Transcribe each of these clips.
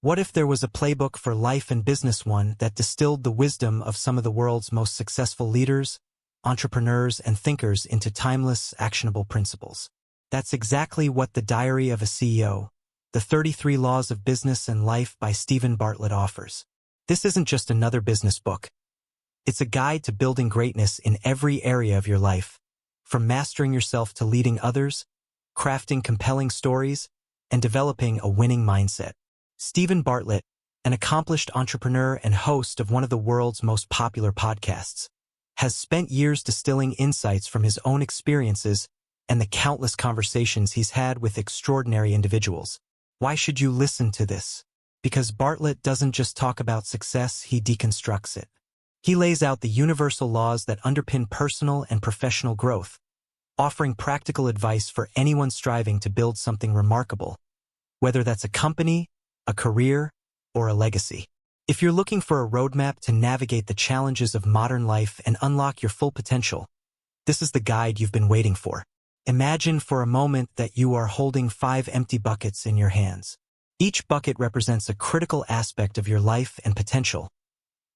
What if there was a playbook for life and business, one that distilled the wisdom of some of the world's most successful leaders, entrepreneurs, and thinkers into timeless, actionable principles? That's exactly what The Diary of a CEO, The 33 Laws of Business and Life by Steven Bartlett offers. This isn't just another business book. It's a guide to building greatness in every area of your life, from mastering yourself to leading others, crafting compelling stories, and developing a winning mindset. Steven Bartlett, an accomplished entrepreneur and host of one of the world's most popular podcasts, has spent years distilling insights from his own experiences and the countless conversations he's had with extraordinary individuals. Why should you listen to this? Because Bartlett doesn't just talk about success, he deconstructs it. He lays out the universal laws that underpin personal and professional growth, offering practical advice for anyone striving to build something remarkable, whether that's a company, a career, or a legacy. If you're looking for a roadmap to navigate the challenges of modern life and unlock your full potential, this is the guide you've been waiting for. Imagine for a moment that you are holding 5 empty buckets in your hands. Each bucket represents a critical aspect of your life and potential: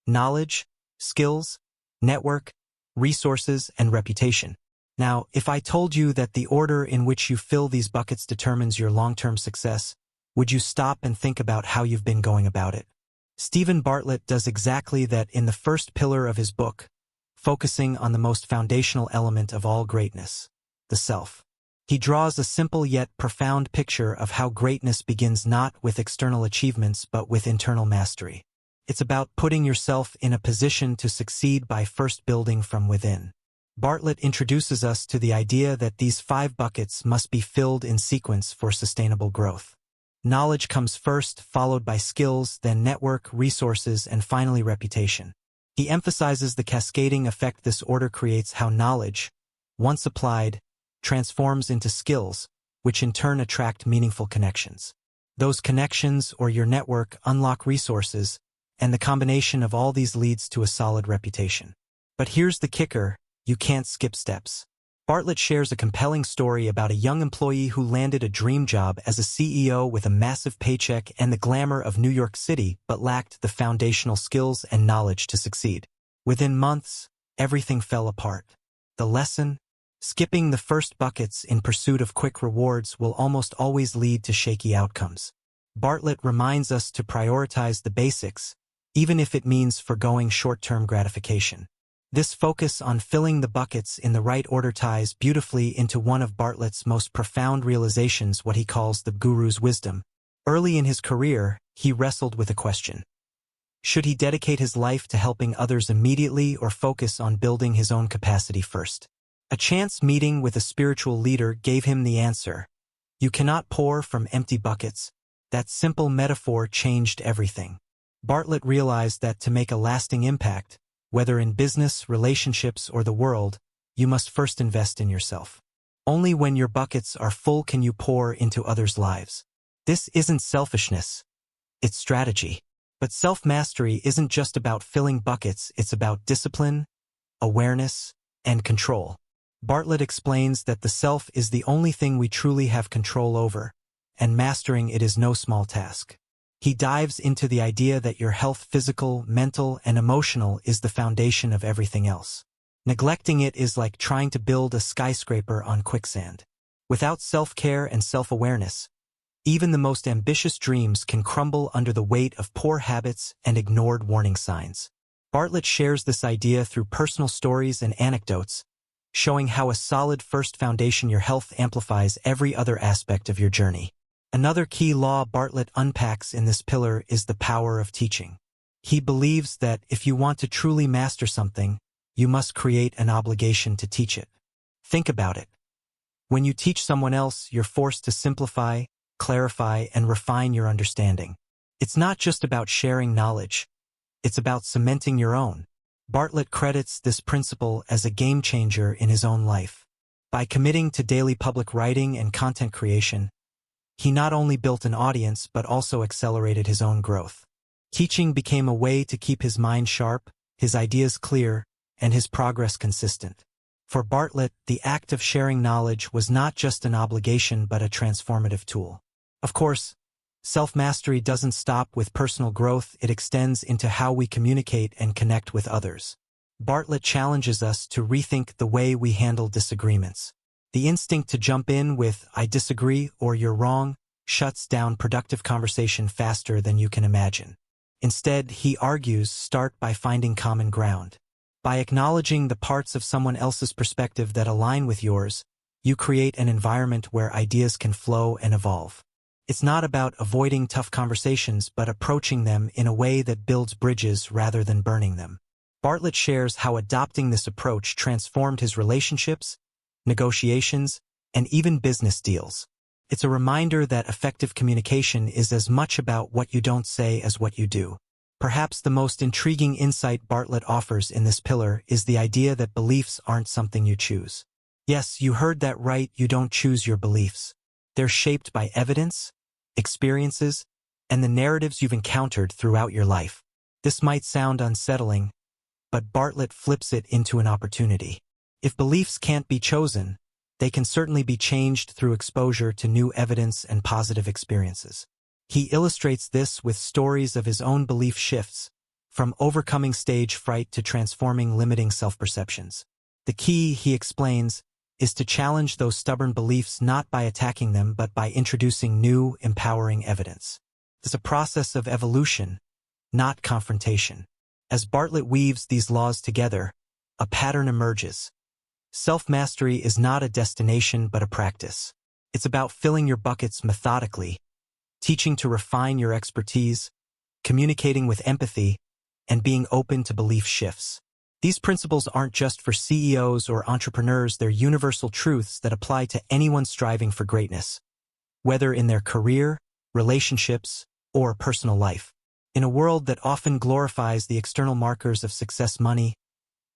knowledge, skills, network, resources, and reputation. Now, if I told you that the order in which you fill these buckets determines your long-term success, would you stop and think about how you've been going about it? Steven Bartlett does exactly that in the first pillar of his book, focusing on the most foundational element of all greatness, the self. He draws a simple yet profound picture of how greatness begins not with external achievements but with internal mastery. It's about putting yourself in a position to succeed by first building from within. Bartlett introduces us to the idea that these 5 buckets must be filled in sequence for sustainable growth. Knowledge comes first, followed by skills, then network, resources, and finally reputation. He emphasizes the cascading effect this order creates: how knowledge, once applied, transforms into skills, which in turn attract meaningful connections. Those connections, or your network, unlock resources, and the combination of all these leads to a solid reputation. But here's the kicker: you can't skip steps. Bartlett shares a compelling story about a young employee who landed a dream job as a CEO with a massive paycheck and the glamour of New York City, but lacked the foundational skills and knowledge to succeed. Within months, everything fell apart. The lesson: skipping the first buckets in pursuit of quick rewards will almost always lead to shaky outcomes. Bartlett reminds us to prioritize the basics, even if it means forgoing short-term gratification. This focus on filling the buckets in the right order ties beautifully into one of Bartlett's most profound realizations, what he calls the guru's wisdom. Early in his career, he wrestled with a question. Should he dedicate his life to helping others immediately or focus on building his own capacity first? A chance meeting with a spiritual leader gave him the answer. You cannot pour from empty buckets. That simple metaphor changed everything. Bartlett realized that to make a lasting impact, whether in business, relationships, or the world, you must first invest in yourself. Only when your buckets are full can you pour into others' lives. This isn't selfishness, it's strategy. But self-mastery isn't just about filling buckets, it's about discipline, awareness, and control. Bartlett explains that the self is the only thing we truly have control over, and mastering it is no small task. He dives into the idea that your health, physical, mental, and emotional, is the foundation of everything else. Neglecting it is like trying to build a skyscraper on quicksand. Without self-care and self-awareness, even the most ambitious dreams can crumble under the weight of poor habits and ignored warning signs. Bartlett shares this idea through personal stories and anecdotes, showing how a solid first foundation, your health, amplifies every other aspect of your journey. Another key law Bartlett unpacks in this pillar is the power of teaching. He believes that if you want to truly master something, you must create an obligation to teach it. Think about it. When you teach someone else, you're forced to simplify, clarify, and refine your understanding. It's not just about sharing knowledge. It's about cementing your own. Bartlett credits this principle as a game changer in his own life. By committing to daily public writing and content creation, he not only built an audience but also accelerated his own growth. Teaching became a way to keep his mind sharp, his ideas clear, and his progress consistent. For Bartlett, the act of sharing knowledge was not just an obligation but a transformative tool. Of course, Self-mastery doesn't stop with personal growth, it extends into how we communicate and connect with others. Bartlett challenges us to rethink the way we handle disagreements. The instinct to jump in with, "I disagree" or "you're wrong," shuts down productive conversation faster than you can imagine. Instead, he argues, start by finding common ground. By acknowledging the parts of someone else's perspective that align with yours, you create an environment where ideas can flow and evolve. It's not about avoiding tough conversations but approaching them in a way that builds bridges rather than burning them. Bartlett shares how adopting this approach transformed his relationships, negotiations, and even business deals. It's a reminder that effective communication is as much about what you don't say as what you do. Perhaps the most intriguing insight Bartlett offers in this pillar is the idea that beliefs aren't something you choose. Yes, you heard that right, you don't choose your beliefs. They're shaped by evidence, experiences, and the narratives you've encountered throughout your life. This might sound unsettling, but Bartlett flips it into an opportunity. If beliefs can't be chosen, they can certainly be changed through exposure to new evidence and positive experiences. He illustrates this with stories of his own belief shifts, from overcoming stage fright to transforming limiting self-perceptions. The key, he explains, is to challenge those stubborn beliefs not by attacking them but by introducing new, empowering evidence. It's a process of evolution, not confrontation. As Bartlett weaves these laws together, a pattern emerges. Self-mastery is not a destination but a practice. It's about filling your buckets methodically, teaching to refine your expertise, communicating with empathy, and being open to belief shifts. These principles aren't just for CEOs or entrepreneurs, they're universal truths that apply to anyone striving for greatness, whether in their career, relationships, or personal life. In a world that often glorifies the external markers of success, money,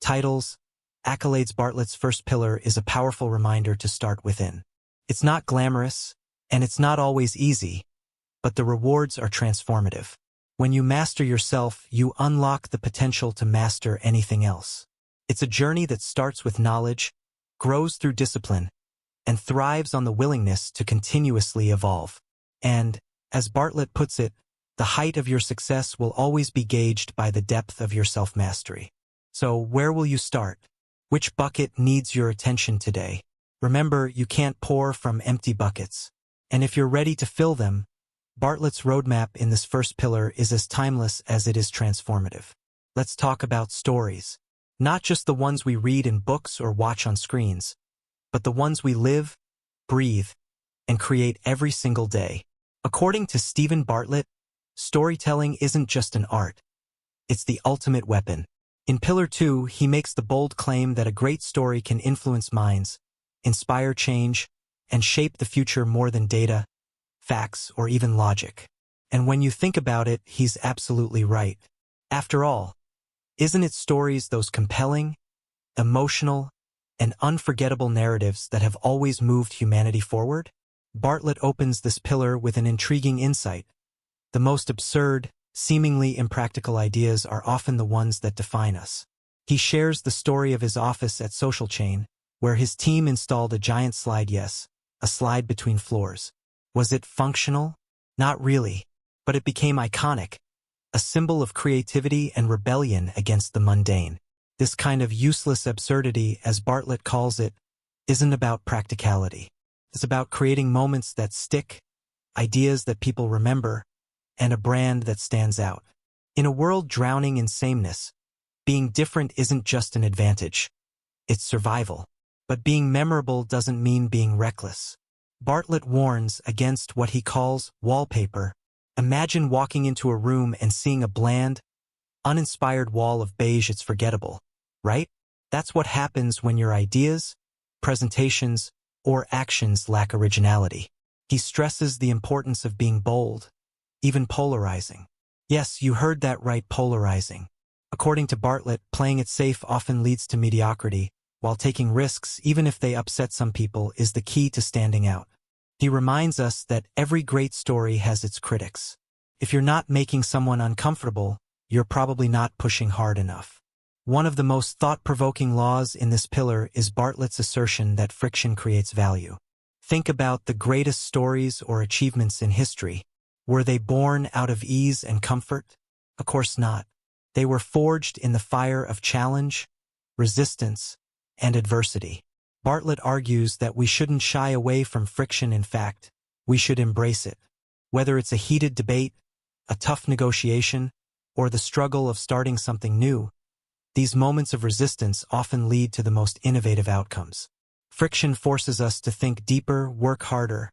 titles, accolades, Bartlett's first pillar is a powerful reminder to start within. It's not glamorous, and it's not always easy, but the rewards are transformative. When you master yourself, you unlock the potential to master anything else. It's a journey that starts with knowledge, grows through discipline, and thrives on the willingness to continuously evolve. And, as Bartlett puts it, the height of your success will always be gauged by the depth of your self-mastery. So, where will you start? Which bucket needs your attention today? Remember, you can't pour from empty buckets. And if you're ready to fill them, Bartlett's roadmap in this first pillar is as timeless as it is transformative. Let's talk about stories. Not just the ones we read in books or watch on screens, but the ones we live, breathe, and create every single day. According to Steven Bartlett, storytelling isn't just an art. It's the ultimate weapon. In Pillar 2, he makes the bold claim that a great story can influence minds, inspire change, and shape the future more than data, facts, or even logic. And when you think about it, he's absolutely right. After all, isn't it stories, those compelling, emotional, and unforgettable narratives that have always moved humanity forward? Bartlett opens this pillar with an intriguing insight. The most absurd, seemingly impractical ideas are often the ones that define us. He shares the story of his office at Social Chain, where his team installed a giant slide, yes, a slide between floors. Was it functional? Not really, but it became iconic, a symbol of creativity and rebellion against the mundane. This kind of useless absurdity, as Bartlett calls it, isn't about practicality. It's about creating moments that stick, ideas that people remember, and a brand that stands out. In a world drowning in sameness, being different isn't just an advantage. It's survival. But being memorable doesn't mean being reckless. Bartlett warns against what he calls wallpaper. Imagine walking into a room and seeing a bland, uninspired wall of beige. It's forgettable, right? That's what happens when your ideas, presentations, or actions lack originality. He stresses the importance of being bold, even polarizing. Yes, you heard that right, polarizing. According to Bartlett, playing it safe often leads to mediocrity, while taking risks, even if they upset some people, is the key to standing out. He reminds us that every great story has its critics. If you're not making someone uncomfortable, you're probably not pushing hard enough. One of the most thought-provoking laws in this pillar is Bartlett's assertion that friction creates value. Think about the greatest stories or achievements in history. Were they born out of ease and comfort? Of course not. They were forged in the fire of challenge, resistance, and adversity. Bartlett argues that we shouldn't shy away from friction. In fact, we should embrace it. Whether it's a heated debate, a tough negotiation, or the struggle of starting something new, these moments of resistance often lead to the most innovative outcomes. Friction forces us to think deeper, work harder,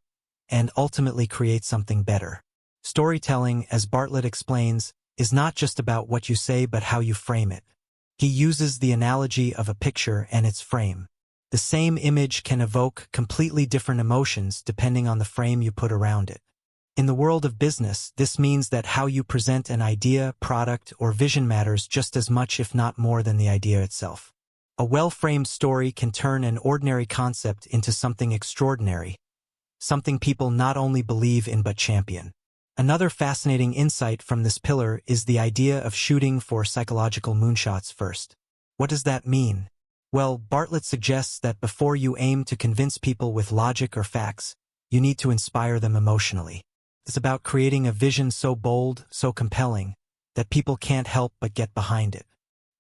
and ultimately create something better. Storytelling, as Bartlett explains, is not just about what you say but how you frame it. He uses the analogy of a picture and its frame. The same image can evoke completely different emotions depending on the frame you put around it. In the world of business, this means that how you present an idea, product, or vision matters just as much, if not more, than the idea itself. A well-framed story can turn an ordinary concept into something extraordinary, something people not only believe in but champion. Another fascinating insight from this pillar is the idea of shooting for psychological moonshots first. What does that mean? Well, Bartlett suggests that before you aim to convince people with logic or facts, you need to inspire them emotionally. It's about creating a vision so bold, so compelling, that people can't help but get behind it.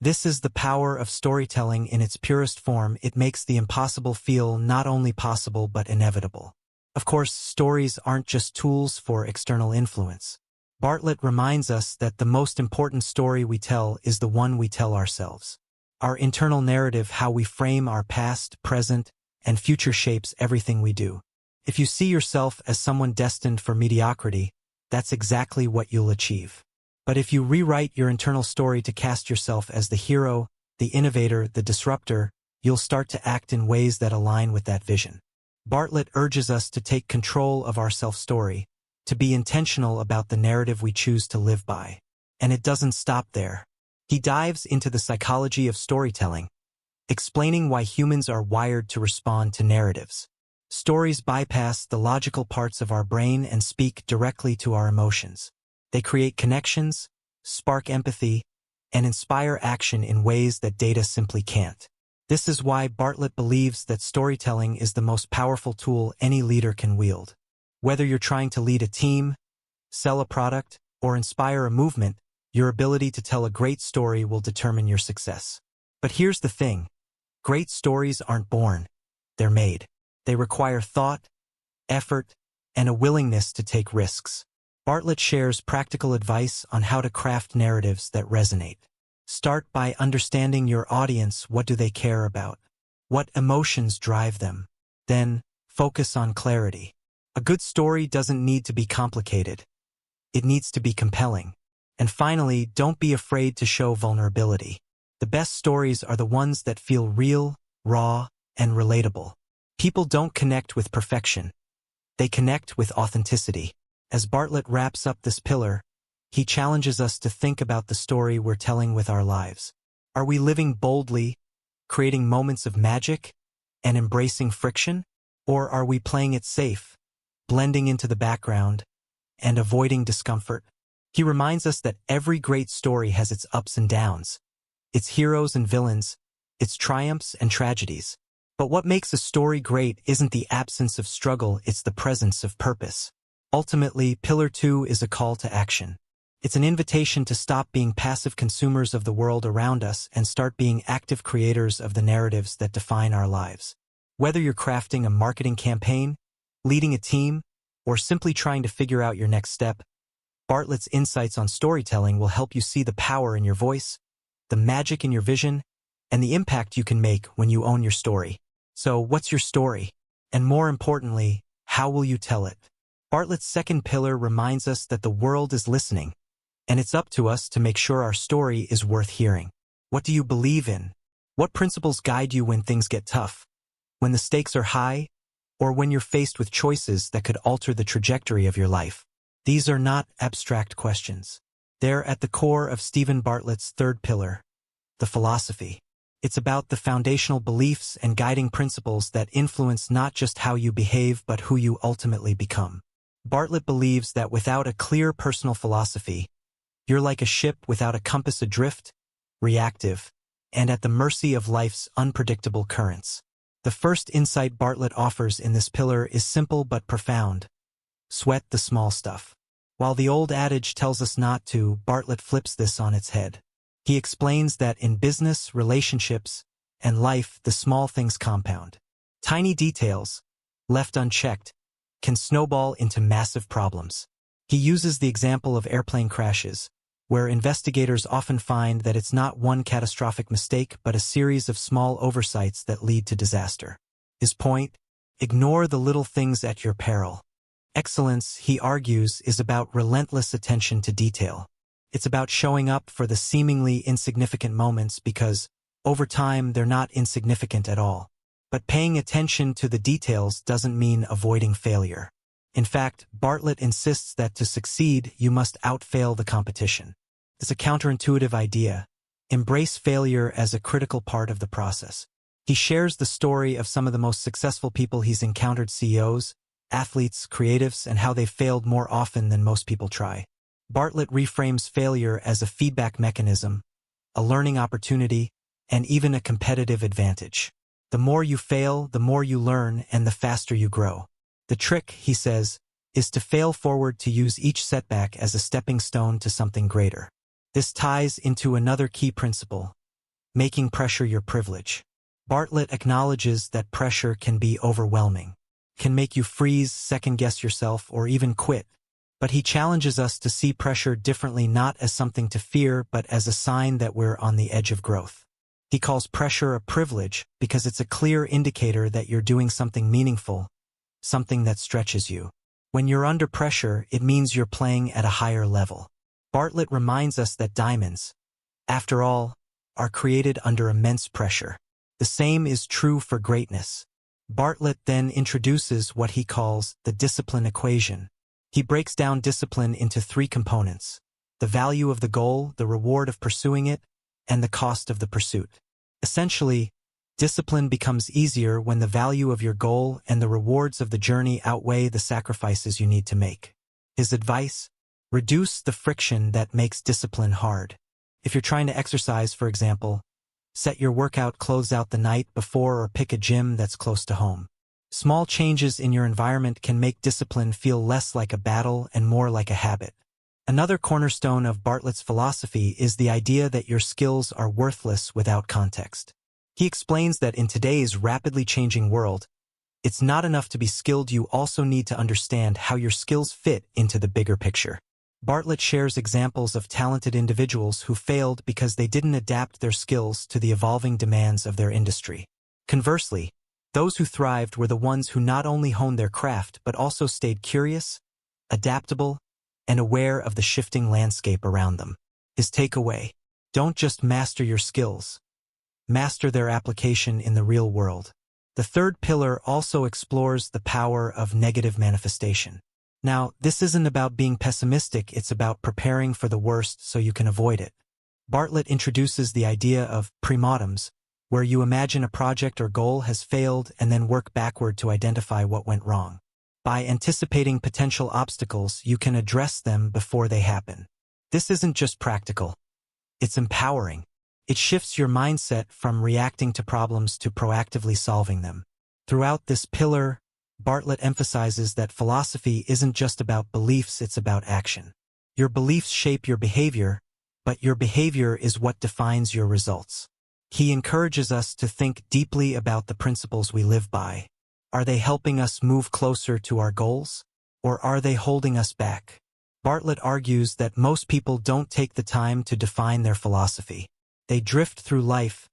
This is the power of storytelling in its purest form. It makes the impossible feel not only possible but inevitable. Of course, stories aren't just tools for external influence. Bartlett reminds us that the most important story we tell is the one we tell ourselves. Our internal narrative, how we frame our past, present, and future, shapes everything we do. If you see yourself as someone destined for mediocrity, that's exactly what you'll achieve. But if you rewrite your internal story to cast yourself as the hero, the innovator, the disruptor, you'll start to act in ways that align with that vision. Bartlett urges us to take control of our self-story, to be intentional about the narrative we choose to live by. And it doesn't stop there. He dives into the psychology of storytelling, explaining why humans are wired to respond to narratives. Stories bypass the logical parts of our brain and speak directly to our emotions. They create connections, spark empathy, and inspire action in ways that data simply can't. This is why Bartlett believes that storytelling is the most powerful tool any leader can wield. Whether you're trying to lead a team, sell a product, or inspire a movement, your ability to tell a great story will determine your success. But here's the thing. Great stories aren't born. They're made. They require thought, effort, and a willingness to take risks. Bartlett shares practical advice on how to craft narratives that resonate. Start by understanding your audience. What do they care about? What emotions drive them? Then, focus on clarity. A good story doesn't need to be complicated. It needs to be compelling. And finally, don't be afraid to show vulnerability. The best stories are the ones that feel real, raw, and relatable. People don't connect with perfection. They connect with authenticity. As Bartlett wraps up this pillar, he challenges us to think about the story we're telling with our lives. Are we living boldly, creating moments of magic, and embracing friction? Or are we playing it safe, blending into the background, and avoiding discomfort? He reminds us that every great story has its ups and downs, its heroes and villains, its triumphs and tragedies. But what makes a story great isn't the absence of struggle, it's the presence of purpose. Ultimately, Pillar 2 is a call to action. It's an invitation to stop being passive consumers of the world around us and start being active creators of the narratives that define our lives. Whether you're crafting a marketing campaign, leading a team, or simply trying to figure out your next step, Bartlett's insights on storytelling will help you see the power in your voice, the magic in your vision, and the impact you can make when you own your story. So, what's your story? And more importantly, how will you tell it? Bartlett's second pillar reminds us that the world is listening, and it's up to us to make sure our story is worth hearing. What do you believe in? What principles guide you when things get tough? When the stakes are high, or when you're faced with choices that could alter the trajectory of your life? These are not abstract questions. They're at the core of Steven Bartlett's third pillar, the philosophy. It's about the foundational beliefs and guiding principles that influence not just how you behave but who you ultimately become. Bartlett believes that without a clear personal philosophy, you're like a ship without a compass, adrift, reactive, and at the mercy of life's unpredictable currents. The first insight Bartlett offers in this pillar is simple but profound. Sweat the small stuff. While the old adage tells us not to, Bartlett flips this on its head. He explains that in business, relationships, and life, the small things compound. Tiny details, left unchecked, can snowball into massive problems. He uses the example of airplane crashes, where investigators often find that it's not one catastrophic mistake but a series of small oversights that lead to disaster. His point? Ignore the little things at your peril. Excellence, he argues, is about relentless attention to detail. It's about showing up for the seemingly insignificant moments because, over time, they're not insignificant at all. But paying attention to the details doesn't mean avoiding failure. In fact, Bartlett insists that to succeed, you must outfail the competition. It's a counterintuitive idea. Embrace failure as a critical part of the process. He shares the story of some of the most successful people he's encountered: CEOs, athletes, creatives, and how they've failed more often than most people try. Bartlett reframes failure as a feedback mechanism, a learning opportunity, and even a competitive advantage. The more you fail, the more you learn, and the faster you grow. The trick, he says, is to fail forward, to use each setback as a stepping stone to something greater. This ties into another key principle: making pressure your privilege. Bartlett acknowledges that pressure can be overwhelming, can make you freeze, second-guess yourself, or even quit. But he challenges us to see pressure differently, not as something to fear, but as a sign that we're on the edge of growth. He calls pressure a privilege because it's a clear indicator that you're doing something meaningful, something that stretches you. When you're under pressure, it means you're playing at a higher level. Bartlett reminds us that diamonds, after all, are created under immense pressure. The same is true for greatness. Bartlett then introduces what he calls the discipline equation. He breaks down discipline into three components: the value of the goal, the reward of pursuing it, and the cost of the pursuit. Essentially, discipline becomes easier when the value of your goal and the rewards of the journey outweigh the sacrifices you need to make. His advice? Reduce the friction that makes discipline hard. If you're trying to exercise, for example, set your workout clothes out the night before or pick a gym that's close to home. Small changes in your environment can make discipline feel less like a battle and more like a habit. Another cornerstone of Bartlett's philosophy is the idea that your skills are worthless without context. He explains that in today's rapidly changing world, it's not enough to be skilled, you also need to understand how your skills fit into the bigger picture. Bartlett shares examples of talented individuals who failed because they didn't adapt their skills to the evolving demands of their industry. Conversely, those who thrived were the ones who not only honed their craft but also stayed curious, adaptable, and aware of the shifting landscape around them. His takeaway: don't just master your skills, master their application in the real world. The third pillar also explores the power of negative manifestation. Now, this isn't about being pessimistic, it's about preparing for the worst so you can avoid it. Bartlett introduces the idea of premortems, where you imagine a project or goal has failed and then work backward to identify what went wrong. By anticipating potential obstacles, you can address them before they happen. This isn't just practical, it's empowering. It shifts your mindset from reacting to problems to proactively solving them. Throughout this pillar, Bartlett emphasizes that philosophy isn't just about beliefs, it's about action. Your beliefs shape your behavior, but your behavior is what defines your results. He encourages us to think deeply about the principles we live by. Are they helping us move closer to our goals, or are they holding us back? Bartlett argues that most people don't take the time to define their philosophy. They drift through life,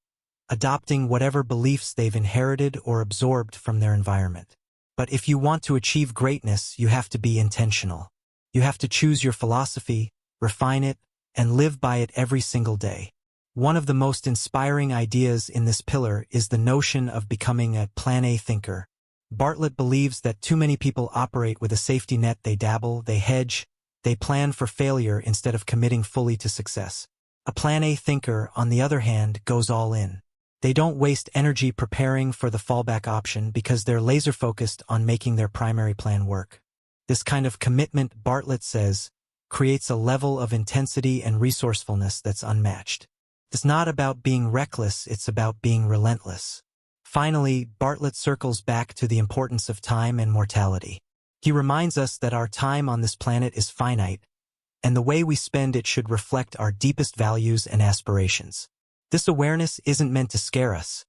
adopting whatever beliefs they've inherited or absorbed from their environment. But if you want to achieve greatness, you have to be intentional. You have to choose your philosophy, refine it, and live by it every single day. One of the most inspiring ideas in this pillar is the notion of becoming a Plan A thinker. Bartlett believes that too many people operate with a safety net. They dabble, they hedge, they plan for failure instead of committing fully to success. A Plan A thinker, on the other hand, goes all in. They don't waste energy preparing for the fallback option because they're laser-focused on making their primary plan work. This kind of commitment, Bartlett says, creates a level of intensity and resourcefulness that's unmatched. It's not about being reckless, it's about being relentless. Finally, Bartlett circles back to the importance of time and mortality. He reminds us that our time on this planet is finite, and the way we spend it should reflect our deepest values and aspirations. This awareness isn't meant to scare us.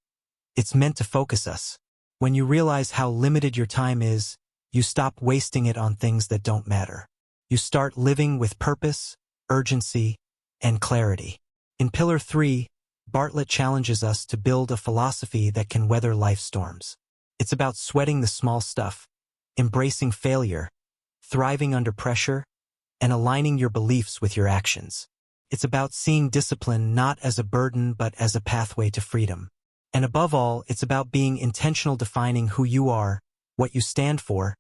It's meant to focus us. When you realize how limited your time is, you stop wasting it on things that don't matter. You start living with purpose, urgency, and clarity. In Pillar 3, Bartlett challenges us to build a philosophy that can weather life's storms. It's about sweating the small stuff, embracing failure, thriving under pressure, and aligning your beliefs with your actions. It's about seeing discipline not as a burden but as a pathway to freedom. And above all, it's about being intentional, defining who you are, what you stand for,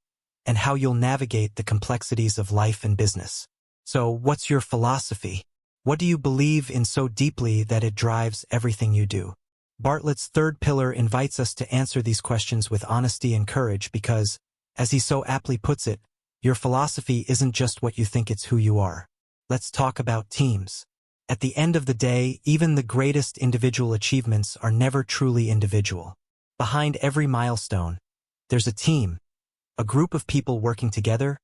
and how you'll navigate the complexities of life and business. So, what's your philosophy? What do you believe in so deeply that it drives everything you do? Bartlett's third pillar invites us to answer these questions with honesty and courage because, as he so aptly puts it, your philosophy isn't just what you think, it's who you are. Let's talk about teams. At the end of the day, even the greatest individual achievements are never truly individual. Behind every milestone, there's a team, a group of people working together,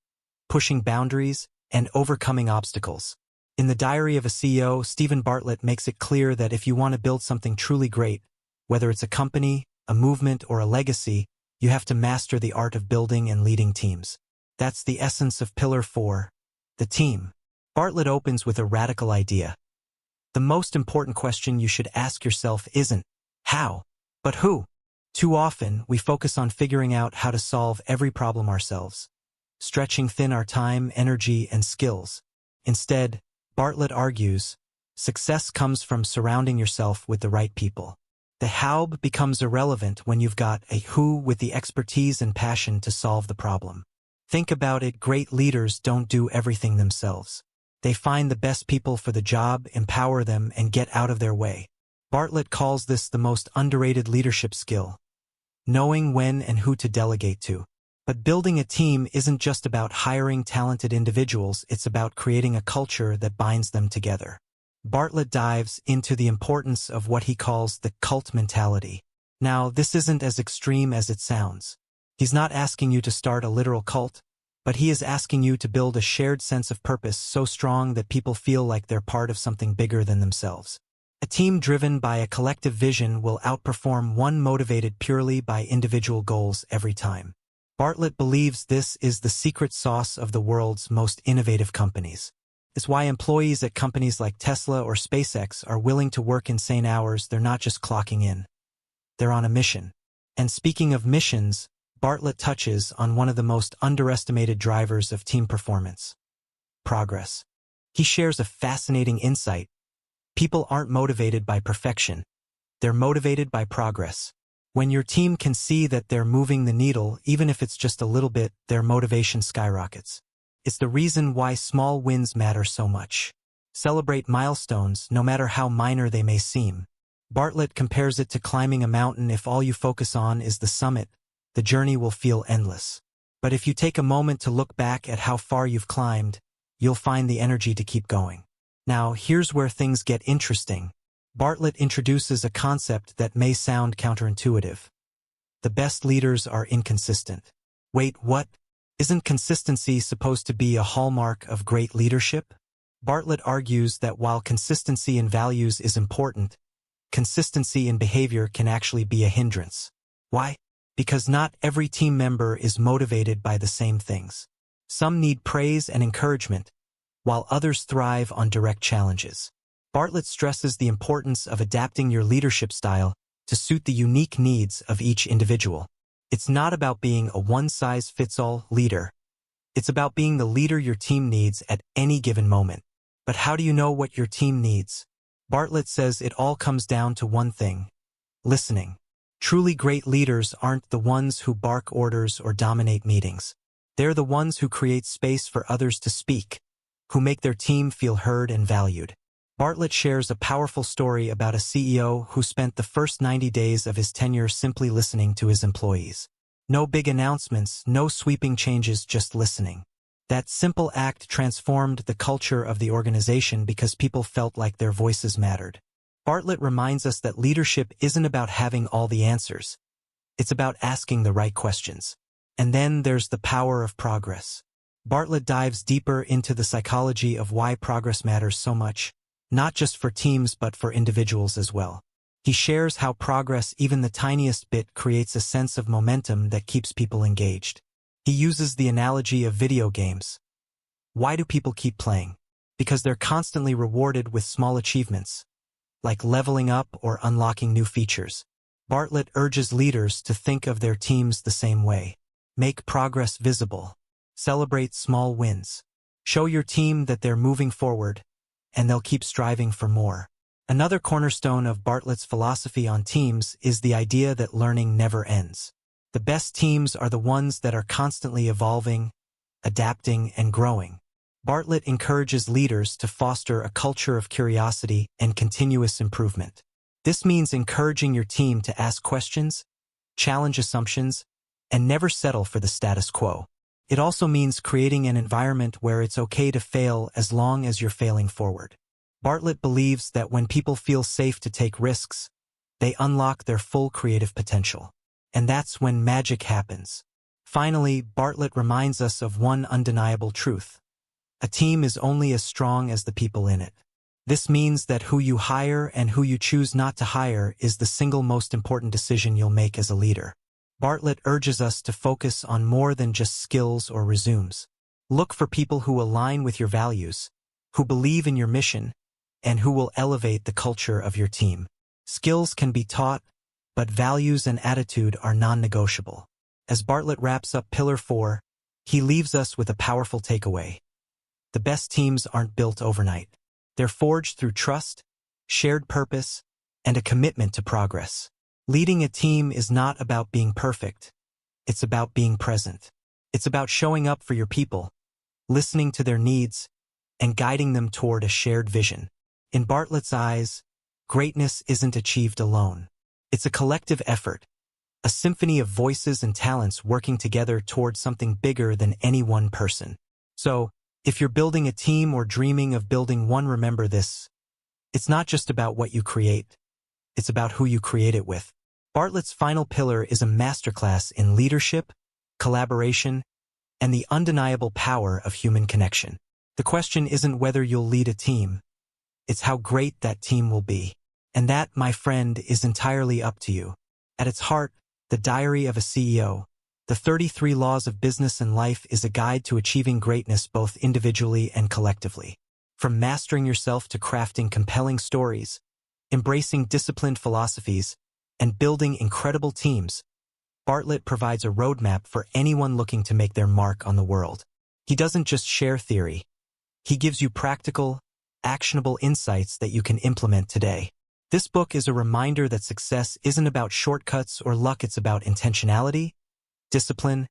pushing boundaries, and overcoming obstacles. In the Diary of a CEO, Steven Bartlett makes it clear that if you want to build something truly great, whether it's a company, a movement, or a legacy, you have to master the art of building and leading teams. That's the essence of Pillar 4, the team. Bartlett opens with a radical idea. The most important question you should ask yourself isn't how, but who. Too often, we focus on figuring out how to solve every problem ourselves, stretching thin our time, energy, and skills. Instead, Bartlett argues, success comes from surrounding yourself with the right people. The how becomes irrelevant when you've got a who with the expertise and passion to solve the problem. Think about it, great leaders don't do everything themselves. They find the best people for the job, empower them, and get out of their way. Bartlett calls this the most underrated leadership skill, knowing when and who to delegate to. But building a team isn't just about hiring talented individuals, it's about creating a culture that binds them together. Bartlett dives into the importance of what he calls the cult mentality. Now, this isn't as extreme as it sounds. He's not asking you to start a literal cult, but he is asking you to build a shared sense of purpose so strong that people feel like they're part of something bigger than themselves. A team driven by a collective vision will outperform one motivated purely by individual goals every time. Bartlett believes this is the secret sauce of the world's most innovative companies. It's why employees at companies like Tesla or SpaceX are willing to work insane hours. They're not just clocking in. They're on a mission. And speaking of missions, Bartlett touches on one of the most underestimated drivers of team performance: progress. He shares a fascinating insight. People aren't motivated by perfection. They're motivated by progress. When your team can see that they're moving the needle, even if it's just a little bit, their motivation skyrockets. It's the reason why small wins matter so much. Celebrate milestones, no matter how minor they may seem. Bartlett compares it to climbing a mountain. If all you focus on is the summit, the journey will feel endless. But if you take a moment to look back at how far you've climbed, you'll find the energy to keep going. Now, here's where things get interesting. Bartlett introduces a concept that may sound counterintuitive. The best leaders are inconsistent. Wait, what? Isn't consistency supposed to be a hallmark of great leadership? Bartlett argues that while consistency in values is important, consistency in behavior can actually be a hindrance. Why? Because not every team member is motivated by the same things. Some need praise and encouragement, while others thrive on direct challenges. Bartlett stresses the importance of adapting your leadership style to suit the unique needs of each individual. It's not about being a one-size-fits-all leader. It's about being the leader your team needs at any given moment. But how do you know what your team needs? Bartlett says it all comes down to one thing: listening. Truly great leaders aren't the ones who bark orders or dominate meetings. They're the ones who create space for others to speak, who make their team feel heard and valued. Bartlett shares a powerful story about a CEO who spent the first 90 days of his tenure simply listening to his employees. No big announcements, no sweeping changes, just listening. That simple act transformed the culture of the organization because people felt like their voices mattered. Bartlett reminds us that leadership isn't about having all the answers. It's about asking the right questions. And then there's the power of progress. Bartlett dives deeper into the psychology of why progress matters so much, not just for teams but for individuals as well. He shares how progress, even the tiniest bit, creates a sense of momentum that keeps people engaged. He uses the analogy of video games. Why do people keep playing? Because they're constantly rewarded with small achievements, like leveling up or unlocking new features. Bartlett urges leaders to think of their teams the same way. Make progress visible. Celebrate small wins. Show your team that they're moving forward, and they'll keep striving for more. Another cornerstone of Bartlett's philosophy on teams is the idea that learning never ends. The best teams are the ones that are constantly evolving, adapting, and growing. Bartlett encourages leaders to foster a culture of curiosity and continuous improvement. This means encouraging your team to ask questions, challenge assumptions, and never settle for the status quo. It also means creating an environment where it's okay to fail as long as you're failing forward. Bartlett believes that when people feel safe to take risks, they unlock their full creative potential. And that's when magic happens. Finally, Bartlett reminds us of one undeniable truth. A team is only as strong as the people in it. This means that who you hire and who you choose not to hire is the single most important decision you'll make as a leader. Bartlett urges us to focus on more than just skills or resumes. Look for people who align with your values, who believe in your mission, and who will elevate the culture of your team. Skills can be taught, but values and attitude are non-negotiable. As Bartlett wraps up Pillar 4, he leaves us with a powerful takeaway. The best teams aren't built overnight. They're forged through trust, shared purpose, and a commitment to progress. Leading a team is not about being perfect. It's about being present. It's about showing up for your people, listening to their needs, and guiding them toward a shared vision. In Bartlett's eyes, greatness isn't achieved alone. It's a collective effort, a symphony of voices and talents working together toward something bigger than any one person. So, if you're building a team or dreaming of building one, remember this. It's not just about what you create. It's about who you create it with. Bartlett's final pillar is a masterclass in leadership, collaboration, and the undeniable power of human connection. The question isn't whether you'll lead a team. It's how great that team will be. And that, my friend, is entirely up to you. At its heart, The Diary of a CEO, The 33 Laws of Business and Life is a guide to achieving greatness both individually and collectively. From mastering yourself to crafting compelling stories, embracing disciplined philosophies, and building incredible teams, Bartlett provides a roadmap for anyone looking to make their mark on the world. He doesn't just share theory. He gives you practical, actionable insights that you can implement today. This book is a reminder that success isn't about shortcuts or luck. It's about intentionality, discipline,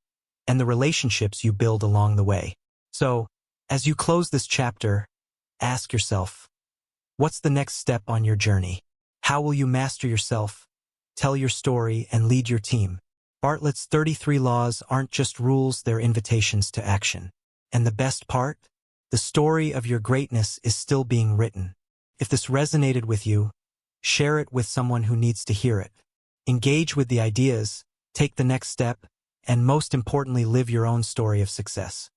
and the relationships you build along the way. So, as you close this chapter, ask yourself, what's the next step on your journey? How will you master yourself, tell your story, and lead your team? Bartlett's 33 laws aren't just rules, they're invitations to action. And the best part? The story of your greatness is still being written. If this resonated with you, share it with someone who needs to hear it. Engage with the ideas, take the next step, and most importantly, live your own story of success.